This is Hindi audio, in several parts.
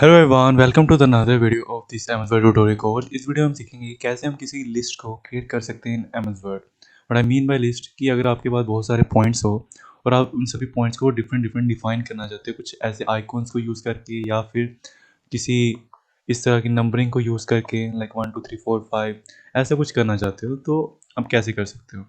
Hello everyone, welcome to the another video of this MS Word tutorial course. इस वीडियो में हम सीखेंगे कि कैसे हम किसी लिस्ट को क्रिएट कर सकते हैं in MS word. What I mean by list कि अगर आपके पास बहुत सारे पॉइंट्स हो और आप उन सभी पॉइंट्स को डिफरेंट डिफरेंट डिफाइन करना चाहते हो, कुछ ऐसे आइकॉन्स को यूज़ करके या फिर किसी इस तरह की नंबरिंग को यूज़ करके, लाइक 1 2 3 4 5 ऐसा कुछ करना चाहते हो, तो आप कैसे कर सकते हो।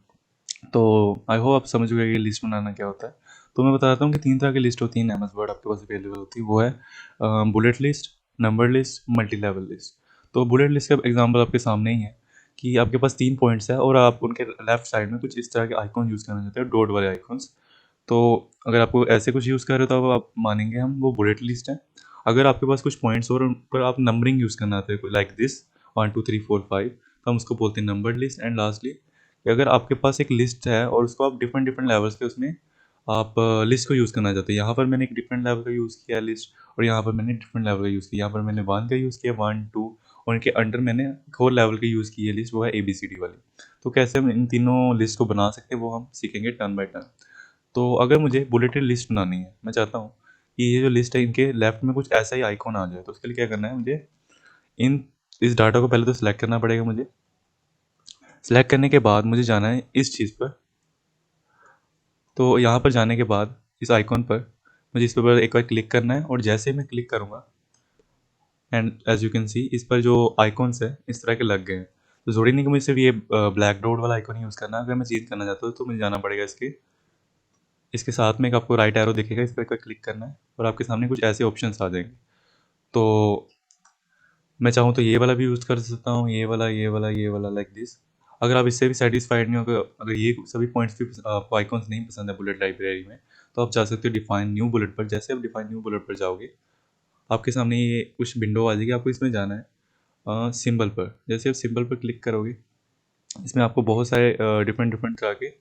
तो आई होप आप समझ गए कि लिस्ट बनाना क्या होता है। तो मैं बताता हूँ कि 3 तरह की लिस्ट होती है एम एस वर्ड आपके पास अवेलेबल होती है। वो है bullet list, number list, multi level list. तो बुलेट लिस्ट का एग्जांपल आपके सामने ही है कि आपके पास 3 पॉइंट्स है और आप उनके लेफ्ट साइड में कुछ इस तरह के आइकॉन यूज़ करना चाहते हो, डॉट वाले आइकॉन्स। तो अगर आपको ऐसे कुछ यूज़ कर रहे हो तो आप मानेंगे हम वो बुलेट लिस्ट है। अगर आपके पास कुछ पॉइंट्स और उन पर आप नंबरिंग यूज़ करना चाहते हो, लाइक दिस 1 2 3 4 5, तो हम उसको बोलते हैं नंबर लिस्ट। एंड लास्टली, अगर आपके पास एक लिस्ट है और उसको आप डिफरेंट डिफरेंट लेवल्स पे उसमें आप लिस्ट को यूज़ करना चाहते हैं। यहाँ पर मैंने एक डिफरेंट लेवल का यूज़ किया है लिस्ट, और यहाँ पर मैंने डिफरेंट लेवल का यूज़ किया। यहाँ पर मैंने 1 का यूज़ किया, 1 2, और इनके अंडर मैंने एक और लेवल की यूज़ की है लिस्ट, वो है ABCD वाली। तो कैसे हम इन तीनों लिस्ट को बना सकते हैं वो हम सीखेंगे टर्न बाय टर्न। तो अगर मुझे बुलेटेड लिस्ट बनानी है, मैं चाहता हूँ कि ये जो लिस्ट है इनके लेफ्ट में कुछ ऐसा ही आइकॉन आ जाए, तो उसके लिए क्या करना है मुझे, इन इस डाटा को पहले तो सिलेक्ट करना पड़ेगा मुझे। सिलेक्ट करने के बाद मुझे जाना है इस चीज़ पर। तो यहाँ पर जाने के बाद इस आइकॉन पर मुझे इस पर एक बार क्लिक करना है, और जैसे ही मैं क्लिक करूँगा, and as you can see इस पर जो आइकॉन्स है इस तरह के लग गए हैं। तो ज़रूरी नहीं कि मुझे सिर्फ ये ब्लैक डॉट वाला आइकॉन यूज़ करना है। अगर मैं चेंज करना चाहता हूँ तो मुझे जाना पड़ेगा इसके साथ में एक आपको राइट एरो दिखेगा, इस पर एक बार क्लिक करना है और आपके सामने कुछ ऐसे ऑप्शंस आ जाएंगे। तो मैं चाहूँ तो ये वाला भी यूज़ कर सकता हूँ, ये वाला, ये वाला, ये वाला, लाइक दिस। अगर आप इससे भी सेटिस्फाइड नहीं हो, अगर ये सभी पॉइंट्स भी आपको आइकॉन्स नहीं पसंद है बुलेट लाइब्रेरी में, तो आप जा सकते हो डिफाइन न्यू बुलेट पर। जैसे आप डिफाइन न्यू बुलेट पर जाओगे, आपके सामने ये कुछ विंडो आ जाएगी। आपको इसमें जाना है सिंबल पर। जैसे आप सिंबल पर क्लिक करोगे, इसमें आपको बहुत सारे डिफरेंट डिफरेंट तरह के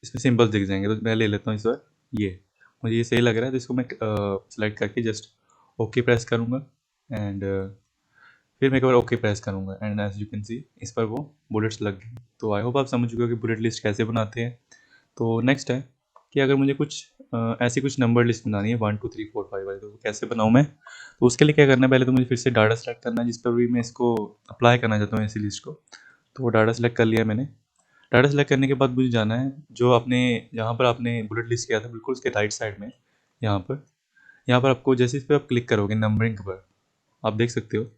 इसमें सिंबल्स दिख जाएंगे। तो मैं ले लेता हूँ इस बार ये, मुझे ये सही लग रहा है, तो इसको मैं सेलेक्ट करके जस्ट ओके प्रेस करूँगा। एंड फिर मैं एक बार ओके प्रेस करूँगा, and as you can see इस पर वो बुलेट्स लग गई। तो आई होप आप समझ चुके हो कि बुलेट लिस्ट कैसे बनाते हैं। तो नेक्स्ट है कि अगर मुझे कुछ ऐसी कुछ नंबर लिस्ट बनानी है 1 2 3 4 5 वाली, तो वो कैसे बनाऊँ मैं। तो उसके लिए क्या करना है, पहले तो मुझे फिर से डाटा सेलेक्ट करना है जिस पर भी मैं इसको अप्लाई करना चाहता हूँ ऐसी लिस्ट को। तो वो डाटा सेलेक्ट कर लिया मैंने। डाटा सेलेक्ट करने के बाद मुझे जाना है जो आपने, जहाँ पर आपने बुलेट लिस्ट किया था बिल्कुल उसके राइट साइड में, यहाँ पर आपको जैसे इस पर आप क्लिक करोगे नंबरिंग पर, आप देख सकते हो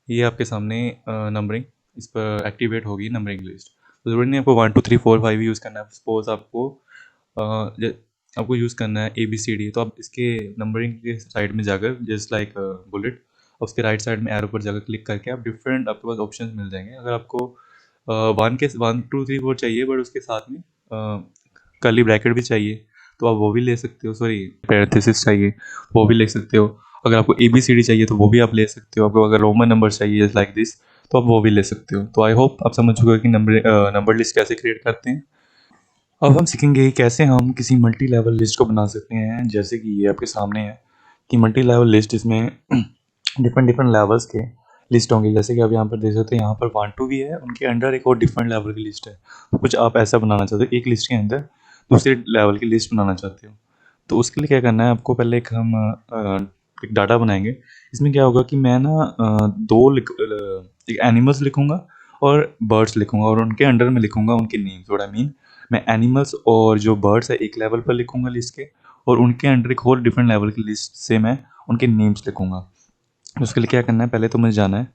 ये आपके सामने नंबरिंग इस पर एक्टिवेट होगी, नंबरिंग लिस्ट। तो ज़रूरी नहीं आपको 1 2 3 4 5 यूज़ करना है। सपोज आपको आपको यूज़ करना है ABCD, तो आप इसके नंबरिंग के साइड में जाकर जस्ट लाइक बुलेट, उसके राइट साइड में एरो पर जाकर क्लिक करके आप डिफरेंट आपके पास ऑप्शंस मिल जाएंगे। अगर आपको 1 2 3 4 चाहिए बट उसके साथ में कर्ली ब्रैकेट भी चाहिए, तो आप वो भी ले सकते हो। सॉरी, पैरेंथेसिस चाहिए वो भी ले सकते हो। अगर आपको ABCD चाहिए तो वो भी आप ले सकते हो। आपको अगर रोमन नंबर चाहिए लाइक दिस, तो आप वो भी ले सकते हो। तो आई होप आप समझ चुके हो कि नंबर लिस्ट कैसे क्रिएट करते हैं। अब हम सीखेंगे कि कैसे हम किसी मल्टी लेवल लिस्ट को बना सकते हैं। जैसे कि ये आपके सामने है कि मल्टी लेवल लिस्ट, इसमें डिफरेंट डिफरेंट लेवल्स के लिस्ट होंगे। जैसे कि आप यहाँ पर देख सकते हैं, यहाँ पर 1 2 भी है, उनके अंडर एक और डिफरेंट लेवल की लिस्ट है। तो कुछ आप ऐसा बनाना चाहते हो, एक लिस्ट के अंदर दूसरे लेवल की लिस्ट बनाना चाहते हो। तो उसके लिए क्या करना है आपको, पहले एक डाटा बनाएंगे। इसमें क्या होगा कि मैं ना एक एनिमल्स लिखूंगा और बर्ड्स लिखूंगा, और उनके अंडर में लिखूंगा उनके नेम्स। व्हाट आई मीन, मैं एनिमल्स और जो बर्ड्स है एक लेवल पर लिखूंगा लिस्ट के, और उनके अंडर एक और डिफरेंट लेवल की लिस्ट से मैं उनके नेम्स लिखूंगा। तो उसके लिए क्या करना है, पहले तो मुझे जाना है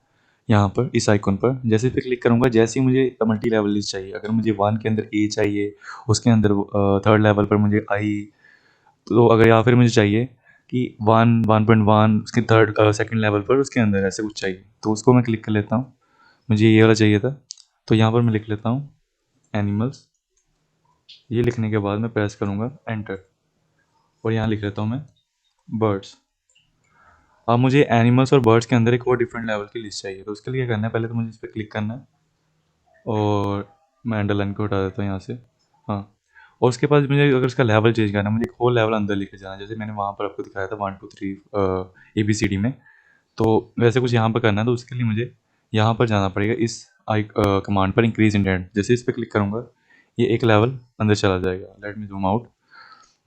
यहाँ पर इस आइकॉन पर। जैसे इस पर क्लिक करूँगा, जैसे ही मुझे मल्टी लेवल लिस्ट चाहिए, अगर मुझे 1 के अंदर A चाहिए, उसके अंदर थर्ड लेवल पर मुझे I, तो अगर या फिर मुझे चाहिए कि 1 1.1 उसके थर्ड सेकंड लेवल पर उसके अंदर ऐसे कुछ चाहिए, तो उसको मैं क्लिक कर लेता हूँ। मुझे ये वाला चाहिए था, तो यहाँ पर मैं लिख लेता हूँ एनिमल्स। ये लिखने के बाद मैं प्रेस करूँगा एंटर, और यहाँ लिख लेता हूँ मैं बर्ड्स। अब मुझे एनिमल्स और बर्ड्स के अंदर एक और डिफरेंट लेवल की लिस्ट चाहिए। तो उसके लिए क्या करना है, पहले तो मुझे इस पर क्लिक करना है, और मैं अंडरलाइन को हटा देता हूँ यहाँ से। हाँ, और उसके बाद मुझे अगर उसका लेवल चेंज करना है, मुझे एक और लेवल अंदर लेके जाना है, जैसे मैंने वहाँ पर आपको दिखाया था 1 2 3 ABCD में। तो वैसे कुछ यहाँ पर करना है, तो उसके लिए मुझे यहाँ पर जाना पड़ेगा इस कमांड पर, इंक्रीज इंडेंट। जैसे इस पर क्लिक करूँगा, ये एक लेवल अंदर चला जाएगा। Let me zoom out.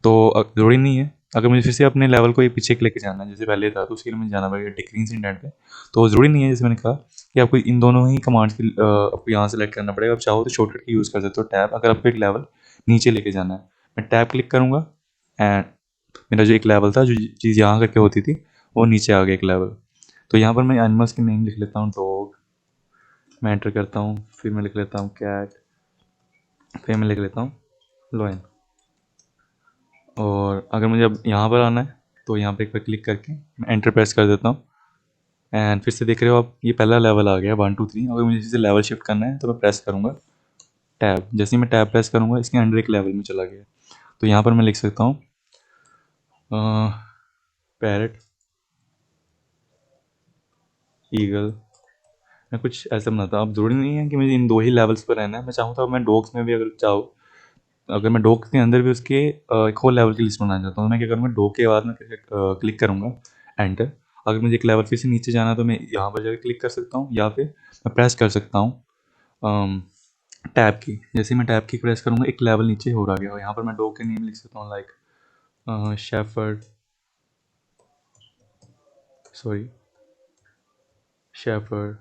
तो ज़रूरी नहीं है अगर मुझे फिर से अपने लेवल को ये पीछे लेके जाना है जैसे पहले था, तो उसके लिए मुझे जाना पड़ेगा डिक्रीज इंडेंट पे। तो ज़रूरी नहीं है, जैसे मैंने कहा कि आपको इन दोनों ही कमांड्स की आपको यहाँ सेलेक्ट करना पड़ेगा। आप चाहो तो शॉर्टकट की यूज़ कर सकते हो टैब, अगर आपको एक लेवल नीचे लेके जाना है। मैं टैब क्लिक करूँगा एंड मेरा जो एक लेवल था, जो चीज़ यहाँ करके होती थी, वो नीचे आ गया एक लेवल। तो यहाँ पर मैं एनिमल्स के नेम लिख लेता हूँ, डॉग मैं एंटर करता हूँ, फिर मैं लिख लेता हूँ कैट, फिर मैं लिख लेता हूँ लॉयन। और अगर मुझे अब यहाँ पर आना है तो यहाँ पे एक बार क्लिक करके मैं एंटर प्रेस कर देता हूँ एंड फिर से देख रहे हो आप, ये पहला लेवल आ गया 1 2 3। अगर मुझे इसे लेवल शिफ्ट करना है तो मैं प्रेस करूँगा टैब। जैसे ही मैं टैब प्रेस करूँगा, इसके अंडर एक लेवल में चला गया। तो यहाँ पर मैं लिख सकता हूँ पैरट, ईगल, मैं कुछ ऐसा बनाता हूँ। अब ज़रूरी नहीं है कि मुझे इन 2 ही लेवल्स पर रहना है, मैं चाहूँ तो मैं डॉग्स में भी अगर चाहूँ, अगर मैं डॉग के अंदर भी उसके एक और लेवल की लिस्ट बनाना चाहता हूँ, तो मैं क्या करूँगा, डॉग के बाद मैं क्लिक करूँगा एंटर। अगर मुझे एक लेवल फिर से नीचे जाना है तो मैं यहाँ पर जाकर क्लिक कर सकता हूँ, या फिर मैं प्रेस कर सकता हूँ टैब की। जैसे ही मैं टैब की प्रेस करूँगा, एक लेवल नीचे हो रहा गया, और यहाँ पर मैं डॉग के नेम लिख सकता हूँ like shepherd, sorry shepherd,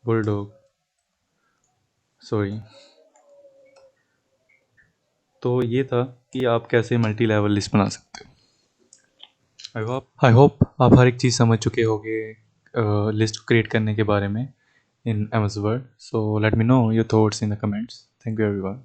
bulldog, sorry. तो ये था कि आप कैसे मल्टी लेवल लिस्ट बना सकते हो। आई होप आप हर एक चीज़ समझ चुके होंगे लिस्ट क्रिएट करने के बारे में in MS word. So let me know your thoughts in the comments. Thank you everyone.